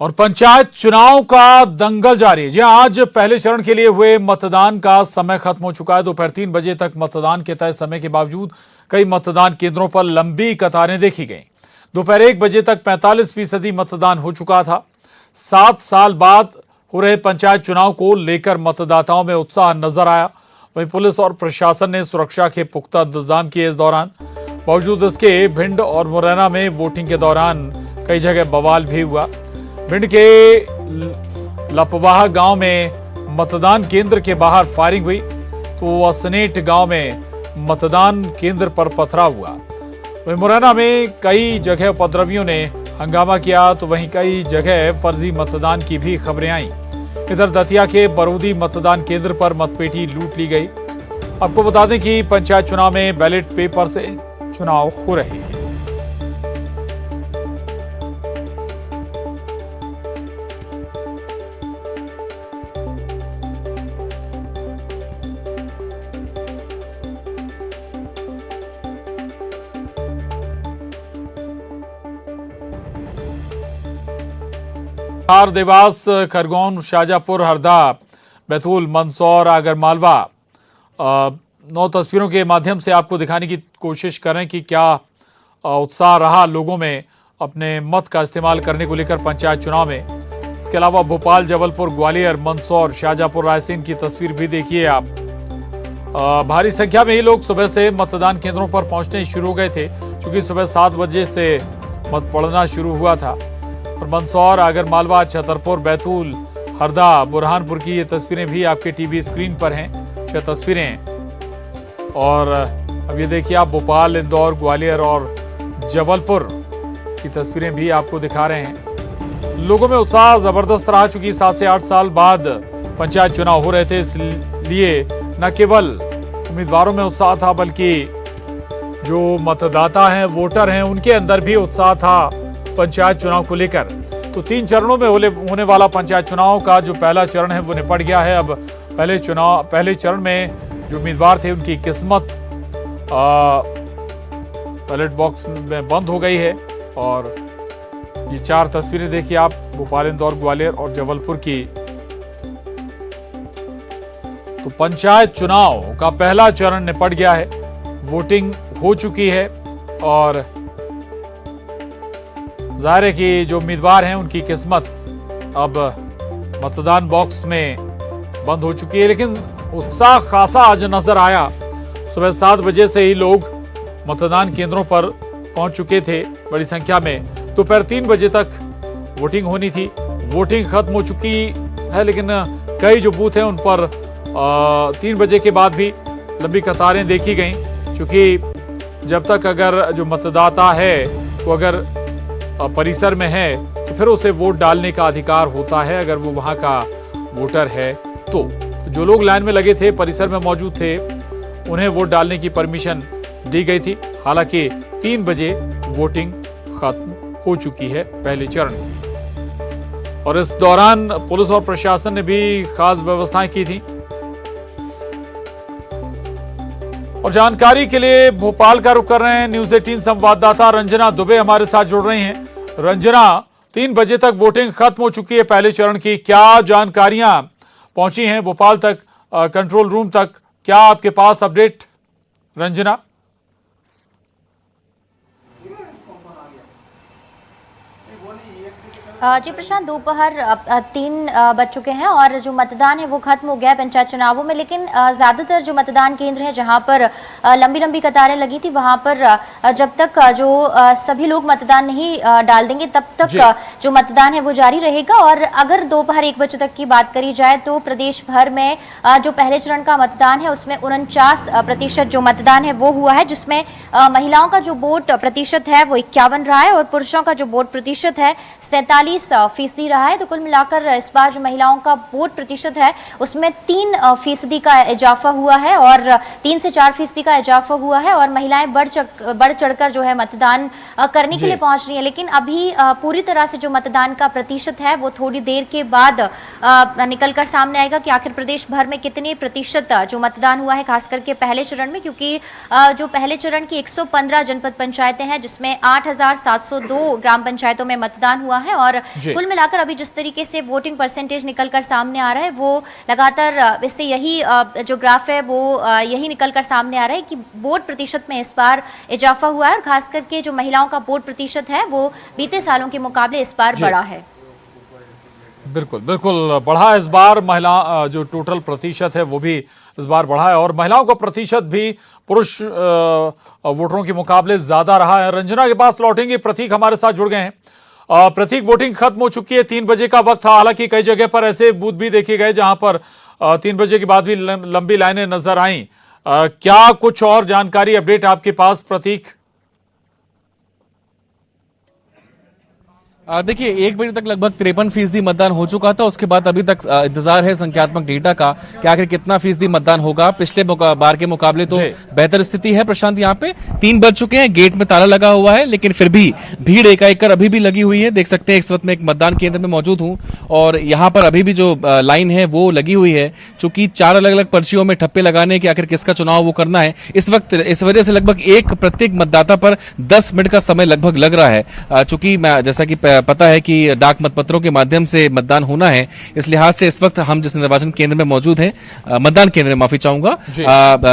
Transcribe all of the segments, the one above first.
और पंचायत चुनाव का दंगल जारी है। जी आज पहले चरण के लिए हुए मतदान का समय खत्म हो चुका है। दोपहर 3 बजे तक मतदान के तय समय के बावजूद कई मतदान केंद्रों पर लंबी कतारें देखी गईं। दोपहर 1 बजे तक 45% मतदान हो चुका था। 7 साल बाद हो रहे पंचायत चुनाव को लेकर मतदाताओं में उत्साह नजर आया। वहीं पुलिस और प्रशासन ने सुरक्षा के पुख्ता इंतजाम किए। इस दौरान बावजूद इसके भिंड और मुरैना में वोटिंग के दौरान कई जगह बवाल भी हुआ। भिंड के लपवाह गांव में मतदान केंद्र के बाहर फायरिंग हुई तो असनेट गांव में मतदान केंद्र पर पथराव हुआ। वहीं मुरैना में कई जगह उपद्रवियों ने हंगामा किया तो वहीं कई जगह फर्जी मतदान की भी खबरें आईं। इधर दतिया के बरूदी मतदान केंद्र पर मतपेटी लूट ली गई। आपको बता दें कि पंचायत चुनाव में बैलेट पेपर से चुनाव हो रहे हैं। देवास, खरगोन, शाजापुर, हरदा, बैतूल, मंदसौर, आगरमालवा 9 तस्वीरों के माध्यम से आपको दिखाने की कोशिश करें कि क्या उत्साह रहा लोगों में अपने मत का इस्तेमाल करने को लेकर पंचायत चुनाव में। इसके अलावा भोपाल, जबलपुर, ग्वालियर, मंदसौर, शाजापुर, रायसेन की तस्वीर भी देखिए आप। भारी संख्या में ही लोग सुबह से मतदान केंद्रों पर पहुंचने शुरू हो गए थे क्योंकि सुबह 7 बजे से मत पड़ना शुरू हुआ था। और मंदसौर, आगरमालवा, छतरपुर, बैतूल, हरदा, बुरहानपुर की ये तस्वीरें भी आपके टीवी स्क्रीन पर हैं। 6 तस्वीरें। और अब ये देखिए आप भोपाल, इंदौर, ग्वालियर और जबलपुर की तस्वीरें भी आपको दिखा रहे हैं। लोगों में उत्साह जबरदस्त रहा चूंकि 7 से 8 साल बाद पंचायत चुनाव हो रहे थे, इसलिए न केवल उम्मीदवारों में उत्साह था बल्कि जो मतदाता हैं, वोटर हैं, उनके अंदर भी उत्साह था पंचायत चुनाव को लेकर। तो 3 चरणों में होने वाला पंचायत चुनाव का जो पहला चरण है वो निपट गया है। अब पहले चरण में जो उम्मीदवार थे उनकी किस्मत बैलेट बॉक्स में बंद हो गई है। और ये 4 तस्वीरें देखिए आप भोपाल, इंदौर, ग्वालियर और जबलपुर की। तो पंचायत चुनाव का पहला चरण निपट गया है, वोटिंग हो चुकी है और जाहिर है कि जो उम्मीदवार हैं उनकी किस्मत अब मतदान बॉक्स में बंद हो चुकी है। लेकिन उत्साह खासा आज नजर आया। सुबह 7 बजे से ही लोग मतदान केंद्रों पर पहुंच चुके थे बड़ी संख्या में। दोपहर 3 बजे तक वोटिंग होनी थी। वोटिंग खत्म हो चुकी है लेकिन कई जो बूथ हैं उन पर 3 बजे के बाद भी लंबी कतारें देखी गईं क्योंकि जब तक अगर जो मतदाता है वो अगर परिसर में है तो फिर उसे वोट डालने का अधिकार होता है अगर वो वहां का वोटर है। तो जो लोग लाइन में लगे थे, परिसर में मौजूद थे, उन्हें वोट डालने की परमिशन दी गई थी। हालांकि 3 बजे वोटिंग खत्म हो चुकी है पहले चरण की। और इस दौरान पुलिस और प्रशासन ने भी खास व्यवस्थाएं की थी। और जानकारी के लिए भोपाल का रुख कर रहे हैं न्यूज़ 18 संवाददाता रंजना दुबे हमारे साथ जुड़ रही हैं। रंजना, 3 बजे तक वोटिंग खत्म हो चुकी है पहले चरण की। क्या जानकारियां पहुंची हैं भोपाल तक, कंट्रोल रूम तक? क्या आपके पास अपडेट रंजना? जी प्रशांत, दोपहर 3 बज चुके हैं और जो मतदान है वो खत्म हो गया है पंचायत चुनावों में। लेकिन ज़्यादातर जो मतदान केंद्र हैं जहां पर लंबी लंबी कतारें लगी थी वहां पर जब तक जो सभी लोग मतदान नहीं डाल देंगे तब तक जो मतदान है वो जारी रहेगा। और अगर दोपहर 1 बजे तक की बात करी जाए तो प्रदेश भर में जो पहले चरण का मतदान है उसमें 49% जो मतदान है वो हुआ है, जिसमें महिलाओं का जो वोट प्रतिशत है वो 51 रहा है और पुरुषों का जो वोट प्रतिशत है 47% रहा है। तो कुल मिलाकर इस बार जो महिलाओं का वोट प्रतिशत है उसमें 3% का इजाफा हुआ है और 3 से 4% का इजाफा हुआ है और महिलाएं बढ़ चढ़कर जो है मतदान करने के लिए पहुंच रही है। लेकिन अभी पूरी तरह से जो मतदान का प्रतिशत है वो थोड़ी देर के बाद निकलकर सामने आएगा कि आखिर प्रदेश भर में कितने प्रतिशत जो मतदान हुआ है, खास करके पहले चरण में, क्योंकि जो पहले चरण की 115 जनपद पंचायतें हैं जिसमें 8,702 ग्राम पंचायतों में मतदान हुआ है और और कुल मिलाकर अभी जिस तरीके से वोटिंग परसेंटेज निकल कर सामने आ रहा है वो लगातार इससे यही जो ग्राफ है वो यही निकल कर सामने आ रहा है कि वोट प्रतिशत में इस बार इजाफा हुआ है और खास करके जो महिलाओं का वोट प्रतिशत है वो बीते सालों के मुकाबले इस बार बढ़ा है। बिल्कुल बिल्कुल बढ़ा इस बार महिला जो टोटल प्रतिशत है वो भी इस बार बढ़ा है और महिलाओं का प्रतिशत भी पुरुष वोटरों के मुकाबले ज्यादा रहा है। रंजना के पास लौटेंगे, प्रतीक हमारे साथ जुड़ गए हैं। प्रतीक, वोटिंग खत्म हो चुकी है, 3 बजे का वक्त था, हालांकि कई जगह पर ऐसे बूथ भी देखे गए जहां पर 3 बजे के बाद भी लंबी लाइनें नजर आईं। क्या कुछ और जानकारी अपडेट आपके पास प्रतीक? देखिए 1 बजे तक लगभग 53% मतदान हो चुका था। उसके बाद अभी तक इंतजार है संख्यात्मक डेटा का कि आखिर कितना फीसदी मतदान होगा। पिछले बार के मुकाबले तो बेहतर स्थिति है प्रशांत। यहाँ पे 3 बज चुके हैं, गेट में ताला लगा हुआ है, लेकिन फिर भी भीड़ एकाएक कर अभी भी लगी हुई है। देख सकते हैं इस वक्त मैं एक मतदान केंद्र में मौजूद हूँ और यहाँ पर अभी भी जो लाइन है वो लगी हुई है। चूंकि 4 अलग अलग पर्चियों में ठप्पे लगाने के आखिर किसका चुनाव वो करना है, इस वक्त इस वजह से लगभग प्रत्येक मतदाता पर 10 मिनट का समय लगभग लग रहा है। चूंकि जैसा कि पता है कि डाक मतपत्रों के माध्यम से मतदान होना है, इस लिहाज से इस वक्त हम जिस निर्वाचन केंद्र में मौजूद हैं, मतदान केंद्र में माफी चाहूंगा,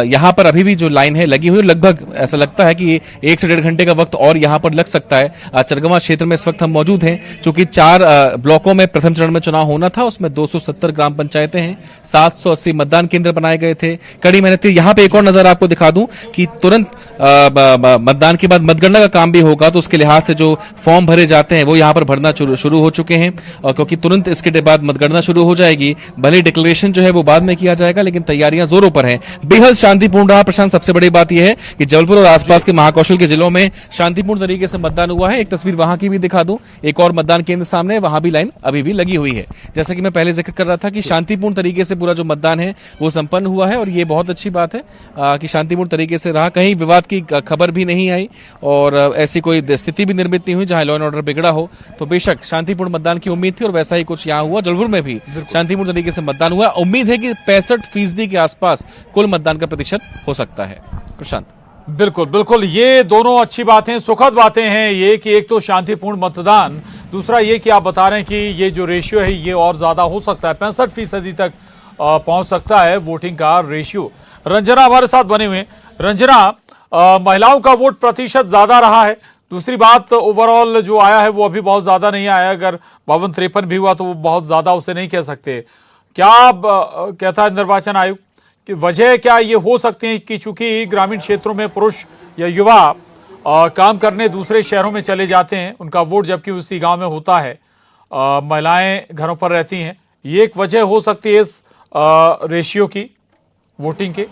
यहां पर अभी भी जो लाइन है लगी हुई, लगभग ऐसा लगता है कि 1 से 1.5 घंटे का वक्त और यहां पर लग सकता है। चरगवा क्षेत्र में इस वक्त हम मौजूद हैं। चूंकि 4 ब्लॉकों में प्रथम चरण में चुनाव होना था, उसमें 270 ग्राम पंचायतें हैं, 780 मतदान केंद्र बनाए गए थे। कड़ी मेहनत थी। यहाँ पे एक और नजर आपको दिखा दूं कि तुरंत मतदान के बाद मतगणना का काम भी होगा, तो उसके लिहाज से जो फॉर्म भरे जाते हैं वो यहाँ पर भरना शुरू हो चुके हैं, और क्योंकि तुरंत इसके बाद मतगणना शुरू हो जाएगी। भले डिक्लेरेशन जो है वो बाद में किया जाएगा, लेकिन तैयारियां जोरों पर हैं। बेहद शांतिपूर्ण रहा प्रशांत। सबसे बड़ी बात यह है कि जबलपुर और आसपास के महाकौशल के जिलों में शांतिपूर्ण तरीके से मतदान हुआ है। एक तस्वीर वहां की भी दिखा दूं, एक और मतदान केंद्र सामने, वहां भी लाइन अभी भी लगी हुई है। जैसा कि मैं पहले जिक्र कर रहा था कि शांतिपूर्ण तरीके से पूरा जो मतदान है वो संपन्न हुआ है, और ये बहुत अच्छी बात है कि शांतिपूर्ण तरीके से रहा। कहीं विवाद की खबर भी नहीं आई और ऐसी कोई स्थिति भी निर्मित नहीं हुई जहां लॉ एंड ऑर्डर बिगड़ा हो। तो बेशक शांतिपूर्ण मतदान की उम्मीद थी और वैसा ही कुछ यहाँ हुआ। जबलपुर में भी शांतिपूर्ण तरीके से मतदान हुआ। उम्मीद है कि 65% के आसपास कुल मतदान का प्रतिशत हो सकता है। प्रशांत, बिल्कुल बिल्कुल, ये दोनों अच्छी बातें, सुखद बातें हैं। ये कि एक तो शांतिपूर्ण मतदान, दूसरा ये कि आप बता रहे हैं कि ये जो रेशियो है ये और ज्यादा हो सकता है, 65% तक पहुंच सकता है वोटिंग का रेशियो। रंजना हमारे साथ बने हुए हैं। रंजना, महिलाओं का वोट प्रतिशत ज्यादा रहा है। दूसरी बात, ओवरऑल जो आया है वो अभी बहुत ज्यादा नहीं आया। अगर 52-53 भी हुआ तो वो बहुत ज्यादा उसे नहीं कह सकते। क्या कहता है निर्वाचन आयोग कि वजह क्या ये हो सकती है कि चूंकि ग्रामीण क्षेत्रों में पुरुष या युवा काम करने दूसरे शहरों में चले जाते हैं, उनका वोट जबकि उसी गांव में होता है, महिलाएं घरों पर रहती हैं, ये एक वजह हो सकती है इस रेशियो की वोटिंग के?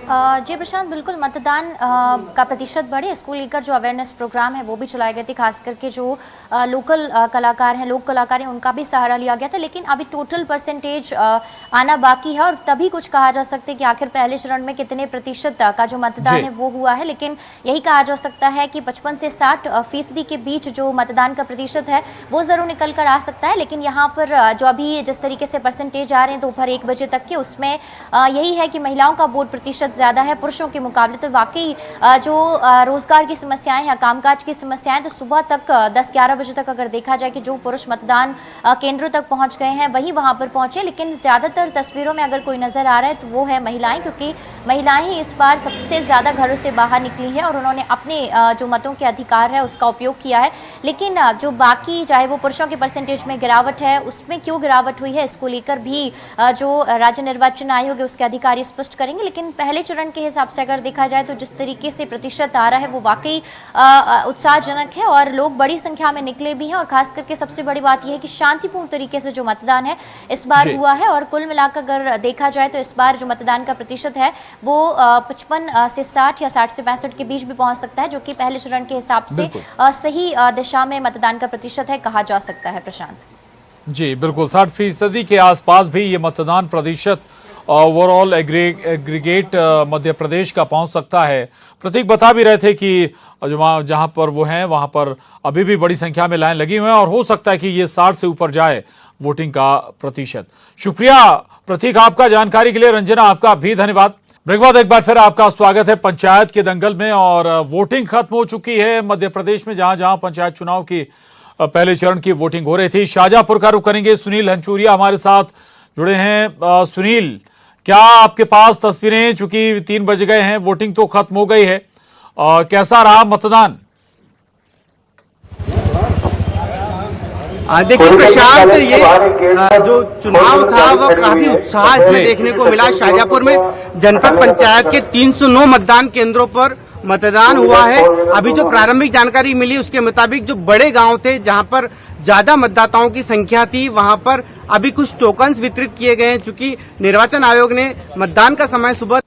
जी प्रशांत, बिल्कुल मतदान का प्रतिशत बढ़े, इसको लेकर जो अवेयरनेस प्रोग्राम है वो भी चलाए गए थे। खास करके जो लोकल कलाकार हैं, लोक कलाकार हैं, उनका भी सहारा लिया गया था। लेकिन अभी टोटल परसेंटेज आना बाकी है और तभी कुछ कहा जा सकता है कि आखिर पहले चरण में कितने प्रतिशत का जो मतदान है वो हुआ है। लेकिन यही कहा जा सकता है कि 55 से 60% के बीच जो मतदान का प्रतिशत है वो जरूर निकल कर आ सकता है। लेकिन यहाँ पर जो अभी जिस तरीके से परसेंटेज आ रहे हैं दोपहर 1 बजे तक के, उसमें यही है कि महिलाओं का वोट प्रतिशत ज्यादा है पुरुषों के मुकाबले। तो वाकई जो रोजगार की समस्याएं हैं, कामकाज की समस्याएं, तो सुबह तक 10-11 बजे तक अगर देखा जाए कि जो पुरुष मतदान केंद्रों तक पहुंच गए हैं वही वहां पर पहुंचे। लेकिन ज्यादातर तस्वीरों में अगर कोई नजर आ रहा है तो वो है महिलाएं, क्योंकि महिलाएं ही इस बार सबसे ज्यादा घरों से बाहर निकली हैं और उन्होंने अपने जो मतों के अधिकार है उसका उपयोग किया है। लेकिन जो बाकी, चाहे वो पुरुषों के परसेंटेज में गिरावट है, उसमें क्यों गिरावट हुई है इसको लेकर भी जो राज्य निर्वाचन आयोग है उसके अधिकारी स्पष्ट करेंगे। लेकिन पहले चरण के हिसाब से अगर देखा जाए तो जिस तरीके से प्रतिशत आ रहा है वो वाकई उत्साहजनक है और लोग बड़ी संख्या में निकले भी हैं। और खास करके सबसे बड़ी बात यह है कि शांतिपूर्ण तरीके से जो मतदान है इस बार हुआ है। और कुल मिलाकर अगर देखा जाए तो इस बार जो मतदान का प्रतिशत है वो 55 से 60 या 60 से 65 के बीच भी पहुंच सकता है, जो कि पहले चरण के हिसाब से सही दिशा में मतदान का प्रतिशत है कहा जा सकता है। प्रशांत जी बिल्कुल, 60% के आसपास भी ये मतदान प्रतिशत ओवरऑल एग्रीगेट मध्य प्रदेश का पहुंच सकता है। प्रतीक बता भी रहे थे कि जहां पर वो हैं वहां पर अभी भी बड़ी संख्या में लाइन लगी हुई है और हो सकता है कि ये 60 से ऊपर जाए वोटिंग का प्रतिशत। शुक्रिया प्रतीक आपका जानकारी के लिए। रंजना, आपका भी धन्यवाद। ब्रेक बाद एक बार फिर आपका स्वागत है पंचायत के दंगल में। और वोटिंग खत्म हो चुकी है मध्य प्रदेश में, जहां जहां पंचायत चुनाव की पहले चरण की वोटिंग हो रही थी। शाहजहांपुर का रुख करेंगे, सुनील हंचूरिया हमारे साथ जुड़े हैं। सुनील, क्या आपके पास तस्वीरें, चूंकि 3 बज गए हैं, वोटिंग तो खत्म हो गई है, कैसा रहा मतदान? देखिए प्रशांत, ये जो चुनाव था वो काफी उत्साह से देखने को मिला। शाहजहांपुर में जनपद पंचायत के 309 मतदान केंद्रों पर मतदान हुआ है। अभी जो प्रारंभिक जानकारी मिली उसके मुताबिक जो बड़े गांव थे जहां पर ज्यादा मतदाताओं की संख्या थी, वहां पर अभी कुछ टोकन्स वितरित किए गए हैं। चूंकि निर्वाचन आयोग ने मतदान का समय सुबह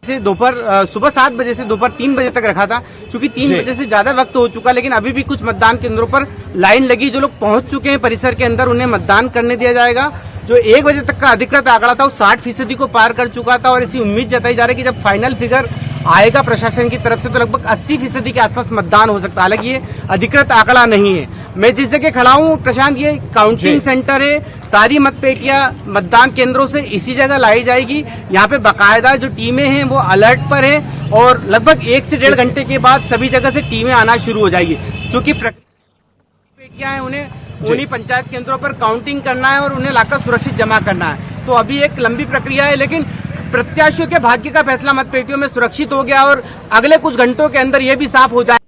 7 बजे से दोपहर 3 बजे तक रखा था। चूंकि 3 बजे से ज्यादा वक्त हो चुका, लेकिन अभी भी कुछ मतदान केंद्रों पर लाइन लगी। जो लोग पहुंच चुके हैं परिसर के अंदर, उन्हें मतदान करने दिया जाएगा। जो 1 बजे तक का अधिकृत आंकड़ा था वो 60% को पार कर चुका था और ऐसी उम्मीद जताई जा रही है कि जब फाइनल फिगर आएगा प्रशासन की तरफ से तो लगभग 80% के आसपास मतदान हो सकता है। हालांकि ये अधिकृत आंकड़ा नहीं है। मैं जिस जगह खड़ा हूँ प्रशांत, ये काउंटिंग सेंटर है। सारी मतपेटियां मतदान केंद्रों से इसी जगह लाई जाएगी। यहाँ पे बाकायदा जो टीमें हैं वो अलर्ट पर है और लगभग 1 से 1.5 घंटे के बाद सभी जगह से टीमें आना शुरू हो जाएगी। चूंकि पेटियां हैं, उन्हीं पंचायत केंद्रों पर काउंटिंग करना है और उन्हें लाकर सुरक्षित जमा करना है। तो अभी एक लंबी प्रक्रिया है, लेकिन प्रत्याशियों के भाग्य का फैसला मतपेटियों में सुरक्षित हो गया और अगले कुछ घंटों के अंदर यह भी साफ हो जाए।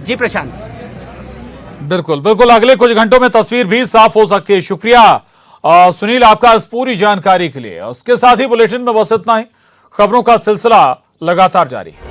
जी प्रशांत। बिल्कुल बिल्कुल, अगले कुछ घंटों में तस्वीर भी साफ हो सकती है। शुक्रिया सुनील आपका इस पूरी जानकारी के लिए। उसके साथ ही बुलेटिन में बस इतना ही। खबरों का सिलसिला लगातार जारी है।